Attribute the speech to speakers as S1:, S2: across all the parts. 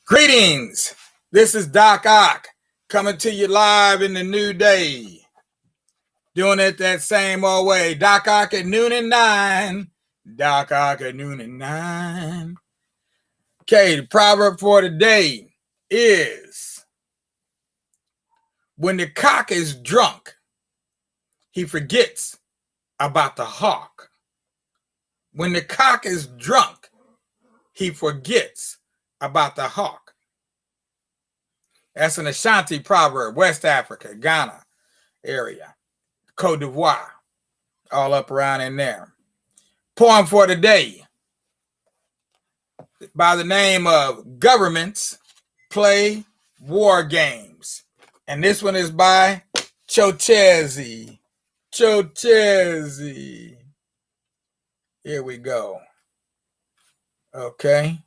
S1: Greetings. This is Doc Ock coming to you live in the new day. Doing it that same old way. Doc Ock at noon and 9. Doc Ock at noon and 9. Okay, the proverb for today is, when the cock is drunk, he forgets about the hawk. When the cock is drunk, he forgets about the hawk. That's an Ashanti proverb, West Africa, Ghana area, Cote d'Ivoire, all up around in there. Poem for today by the name of Governments Play War Games. And this one is by Chochezi. Chochezi. Here we go. Okay.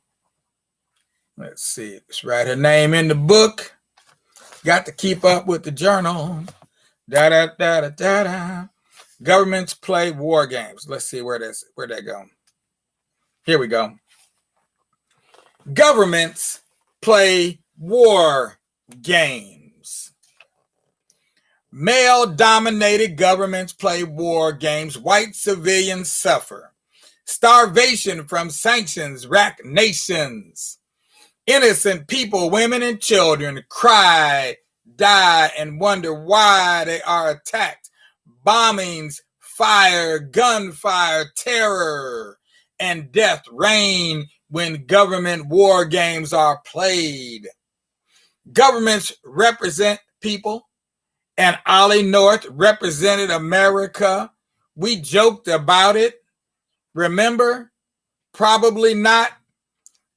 S1: Let's see. Let's write her name in the book. Got to keep up with the journal. Da da da da da da. Governments play war games. Let's see where'd that go. Here we go. Governments play war games. Male-dominated governments play war games. White civilians suffer. Starvation from sanctions rack nations. Innocent people, women and children cry, die, and wonder why they are attacked. Bombings, fire, gunfire, terror, and death reign when government war games are played. Governments represent people, and Ollie North represented America. We joked about it. Remember? Probably not.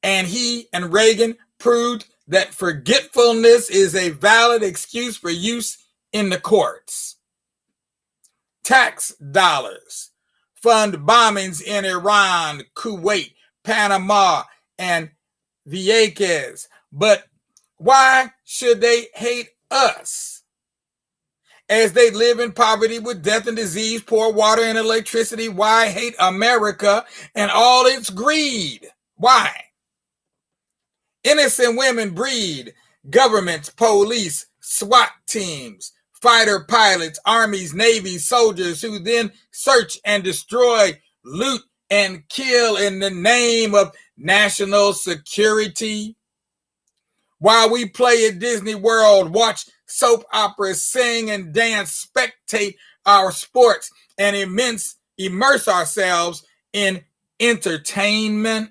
S1: And he and Reagan proved that forgetfulness is a valid excuse for use in the courts. Tax dollars fund bombings in Iran, Kuwait, Panama, and Vieques. But why should they hate us? As they live in poverty with death and disease, poor water and electricity, why hate America and all its greed? Why? Innocent women breed governments, police, SWAT teams, fighter pilots, armies, navies, soldiers who then search and destroy, loot, and kill in the name of national security. While we play at Disney World, watch soap operas, sing and dance, spectate our sports, and immerse ourselves in entertainment.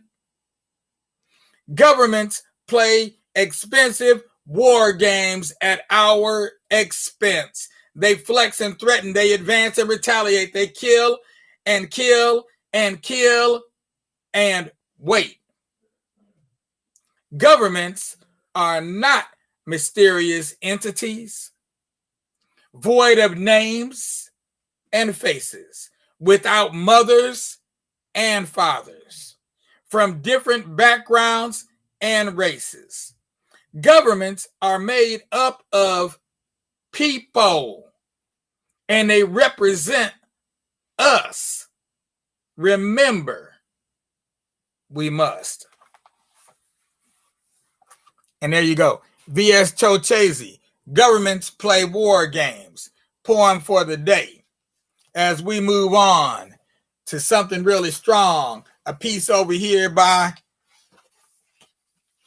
S1: Governments play expensive war games at our expense. They flex and threaten. They advance and retaliate. They kill and kill and kill and wait. Governments are not mysterious entities, void of names and faces, without mothers and fathers, from different backgrounds and races. Governments are made up of people, and they represent us. Remember, we must. And there you go. V.S. Chochezi, Governments Play War Games, poem for the day. As we move on to something really strong, a piece over here by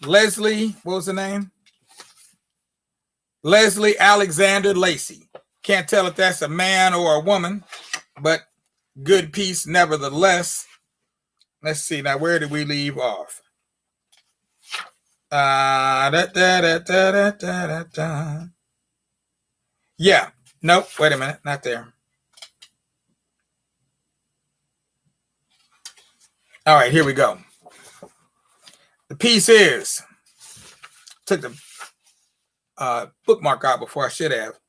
S1: Leslie, what was the name? Leslie Alexander Lacey. Can't tell if that's a man or a woman, but good piece nevertheless. Let's see, now where did we leave off? Yeah, nope, wait a minute, not there. All right, here we go. The piece is, took the bookmark out before I should have.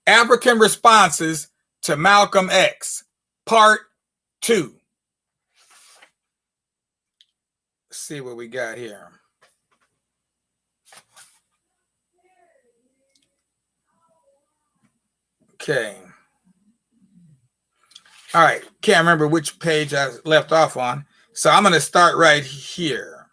S1: African Responses to Malcolm X, Part 2. Let's see what we got here. Okay. All right, can't remember which page I left off on. So I'm going to start right here.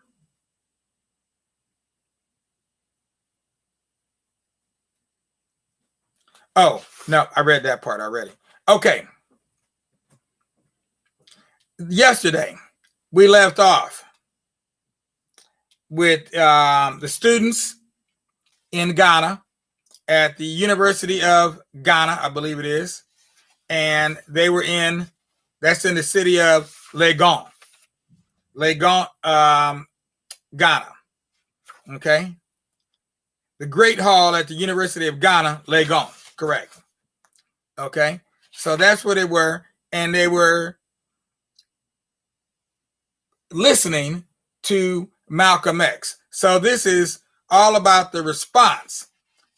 S1: Oh, no, I read that part already. Okay. Yesterday, we left off with the students in Ghana at the University of Ghana, I believe it is. And they were that's in the city of Legon, Ghana. Okay. The Great Hall at the University of Ghana, Legon. Correct. Okay. So that's where they were. And they were listening to Malcolm X. So this is all about the response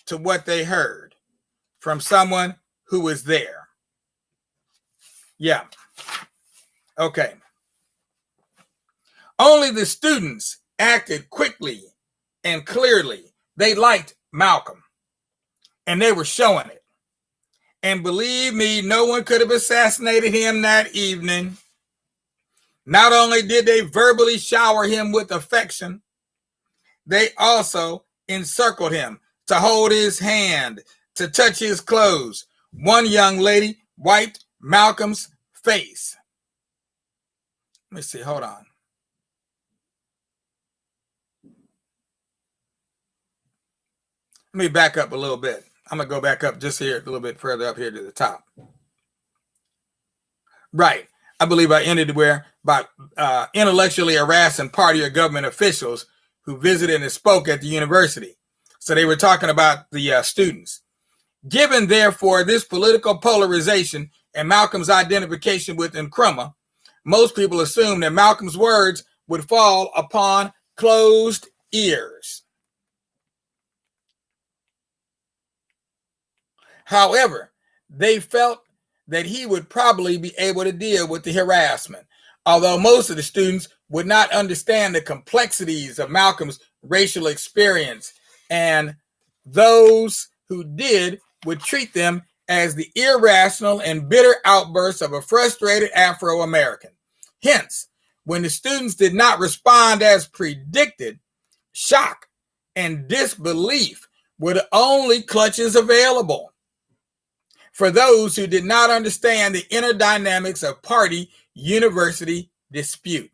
S1: to what they heard from someone who was there. Yeah. Okay. Only the students acted quickly and clearly. They liked Malcolm, and they were showing it. And believe me, no one could have assassinated him that evening. Not only did they verbally shower him with affection, they also encircled him to hold his hand, to touch his clothes. One young lady wiped Malcolm's face. Let me see, hold on. Let me back up a little bit. I'm going to go back up just here, a little bit further up here to the top. Right. I believe I ended where by intellectually harassing party or government officials who visited and spoke at the university. So they were talking about the students. Given, therefore, this political polarization and Malcolm's identification with Nkrumah, most people assumed that Malcolm's words would fall upon closed ears. However, they felt that he would probably be able to deal with the harassment, although most of the students would not understand the complexities of Malcolm's racial experience, and those who did would treat them as the irrational and bitter outbursts of a frustrated Afro-American. Hence, when the students did not respond as predicted, shock and disbelief were the only clutches available for those who did not understand the inner dynamics of party-university dispute.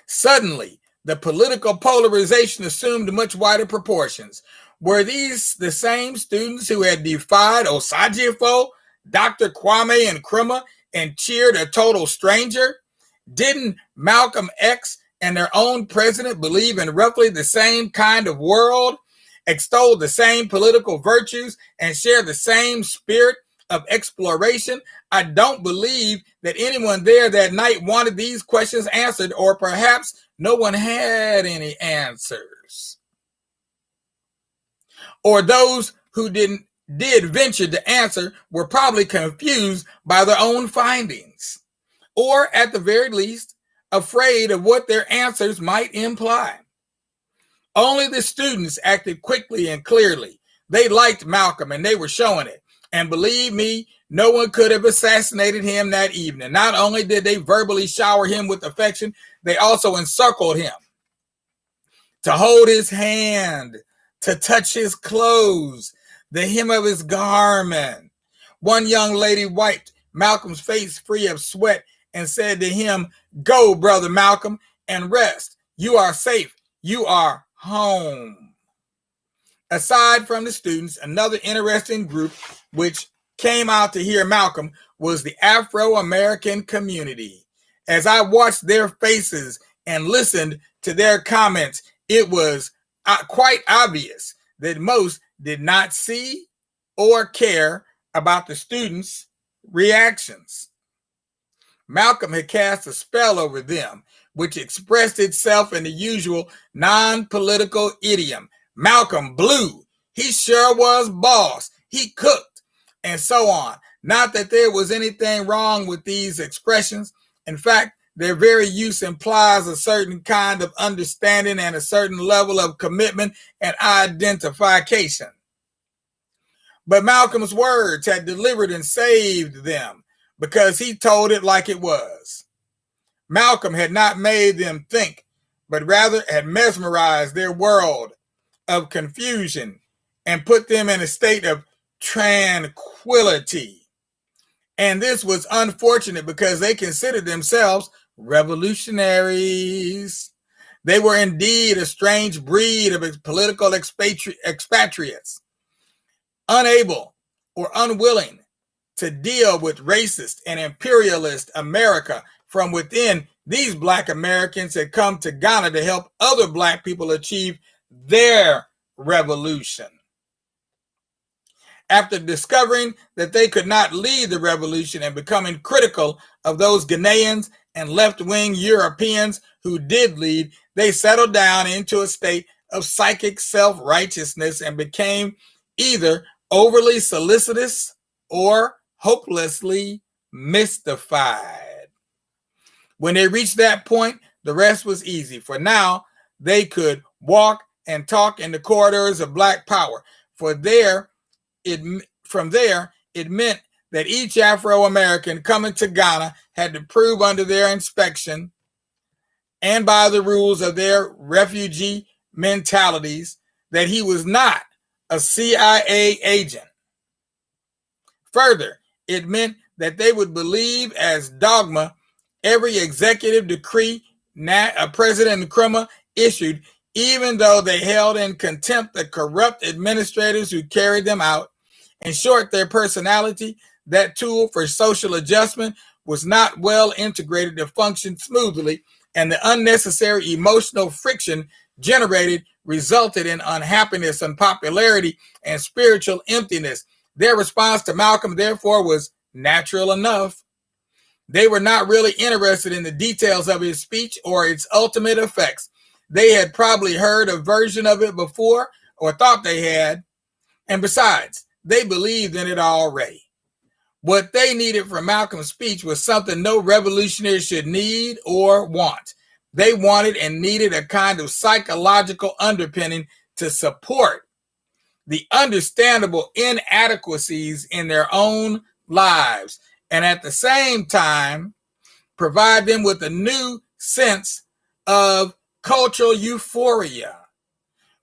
S1: Suddenly, the political polarization assumed much wider proportions. Were these the same students who had defied Osagyefo, Dr. Kwame Nkrumah, and cheered a total stranger? Didn't Malcolm X and their own president believe in roughly the same kind of world, extol the same political virtues, and share the same spirit of exploration? I don't believe that anyone there that night wanted these questions answered, or perhaps no one had any answers. Or those who did venture to answer were probably confused by their own findings, or at the very least, afraid of what their answers might imply. Only the students acted quickly and clearly. They liked Malcolm, and they were showing it. And believe me, no one could have assassinated him that evening. Not only did they verbally shower him with affection, they also encircled him to hold his hand, to touch his clothes, the hem of his garment. One young lady wiped Malcolm's face free of sweat and said to him, "Go, brother Malcolm, and rest. You are safe. You are home." Aside from the students, another interesting group which came out to hear Malcolm was the Afro-American community. As I watched their faces and listened to their comments, it was quite obvious that most did not see or care about the students' reactions. Malcolm had cast a spell over them, which expressed itself in the usual non-political idiom. Malcolm blew. He sure was boss. He cooked, and so on. Not that there was anything wrong with these expressions. In fact, their very use implies a certain kind of understanding and a certain level of commitment and identification. But Malcolm's words had delivered and saved them because he told it like it was. Malcolm had not made them think, but rather had mesmerized their world of confusion and put them in a state of tranquility. And this was unfortunate because they considered themselves revolutionaries. They were indeed a strange breed of political expatriates, unable or unwilling to deal with racist and imperialist America from within. These Black Americans had come to Ghana to help other Black people achieve their revolution. After discovering that they could not lead the revolution and becoming critical of those Ghanaians and left-wing Europeans who did lead, they settled down into a state of psychic self-righteousness and became either overly solicitous or hopelessly mystified. When they reached that point, the rest was easy, for now they could walk and talk in the corridors of Black power. From there, it meant that each Afro-American coming to Ghana had to prove under their inspection and by the rules of their refugee mentalities that he was not a CIA agent. Further, it meant that they would believe as dogma every executive decree President Nkrumah issued, even though they held in contempt the corrupt administrators who carried them out. In short, their personality, that tool for social adjustment, was not well integrated to function smoothly, and the unnecessary emotional friction generated resulted in unhappiness, unpopularity, and spiritual emptiness. Their response to Malcolm, therefore, was natural enough. They were not really interested in the details of his speech or its ultimate effects. They had probably heard a version of it before or thought they had, and besides, they believed in it already. What they needed from Malcolm's speech was something no revolutionary should need or want. They wanted and needed a kind of psychological underpinning to support the understandable inadequacies in their own lives, and at the same time, provide them with a new sense of cultural euphoria,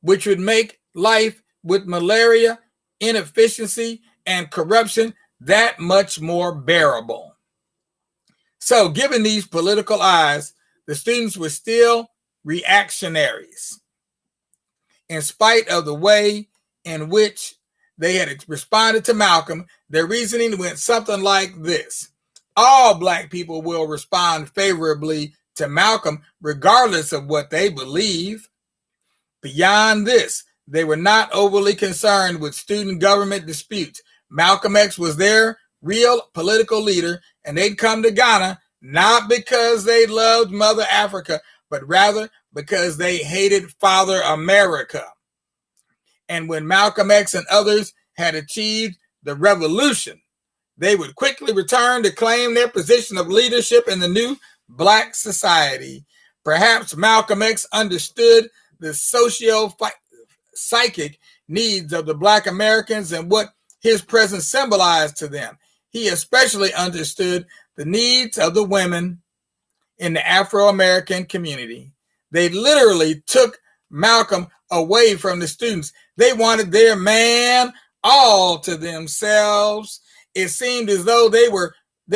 S1: which would make life with malaria, inefficiency, and corruption that much more bearable. So, given these political eyes, the students were still reactionaries. In spite of the way in which they had responded to Malcolm, their reasoning went something like this: all Black people will respond favorably to Malcolm, regardless of what they believe. Beyond this, they were not overly concerned with student government disputes. Malcolm X was their real political leader, and they'd come to Ghana not because they loved Mother Africa, but rather because they hated Father America. And when Malcolm X and others had achieved the revolution, they would quickly return to claim their position of leadership in the new Black society. Perhaps Malcolm X understood the socio-psychic needs of the Black Americans and what his presence symbolized to them. He especially understood the needs of the women in the Afro-American community. They literally took Malcolm away from the students. They wanted their man all to themselves. It seemed as though they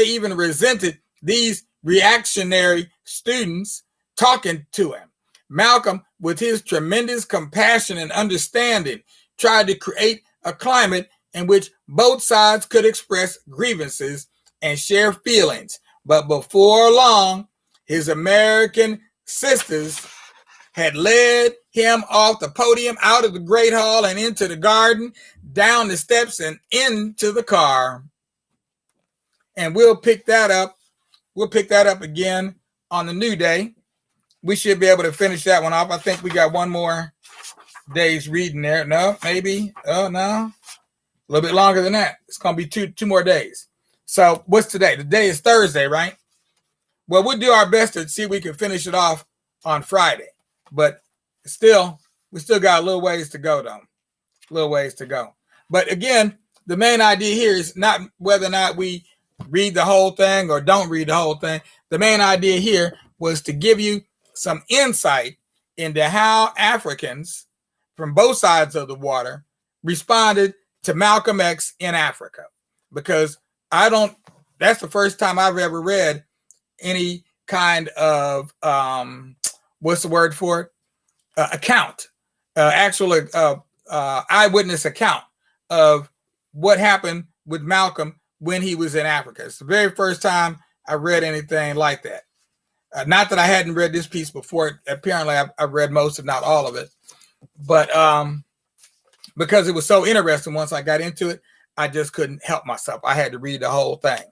S1: even resented these reactionary students talking to him. Malcolm, with his tremendous compassion and understanding, tried to create a climate in which both sides could express grievances and share feelings. But before long, his American sisters had led him off the podium, out of the Great Hall and into the garden, down the steps and into the car. And we'll pick that up. We'll pick that up again on the new day. We should be able to finish that one off. I think we got one more day's reading there. No, maybe. Oh, no. A little bit longer than that. It's going to be two more days. So what's today? Today is Thursday, right? Well, we'll do our best to see if we can finish it off on Friday. But we still got a little ways to go, though. A little ways to go. But again, the main idea here is not whether or not we read the whole thing or don't read the whole thing. The main idea here was to give you some insight into how Africans from both sides of the water responded to Malcolm X in Africa, because that's the first time I've ever read any kind of, what's the word for it? Account, actual eyewitness account of what happened with Malcolm when he was in Africa. It's the very first time I read anything like that. Not that I hadn't read this piece before. Apparently, I've read most, if not all of it. But because it was so interesting, once I got into it, I just couldn't help myself. I had to read the whole thing.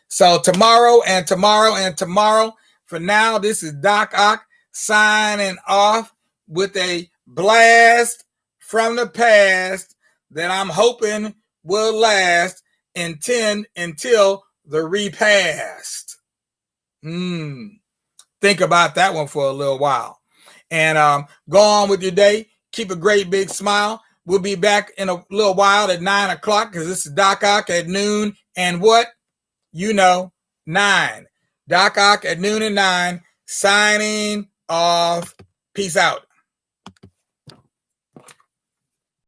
S1: So tomorrow and tomorrow and tomorrow. For now, this is Doc Ock signing off with a blast from the past that I'm hoping will last until the repast. Think about that one for a little while. And go on with your day. Keep a great big smile. We'll be back in a little while at 9 o'clock, because this is Doc Ock at noon. And what? 9. Doc Ock at noon and 9, signing off. Peace out.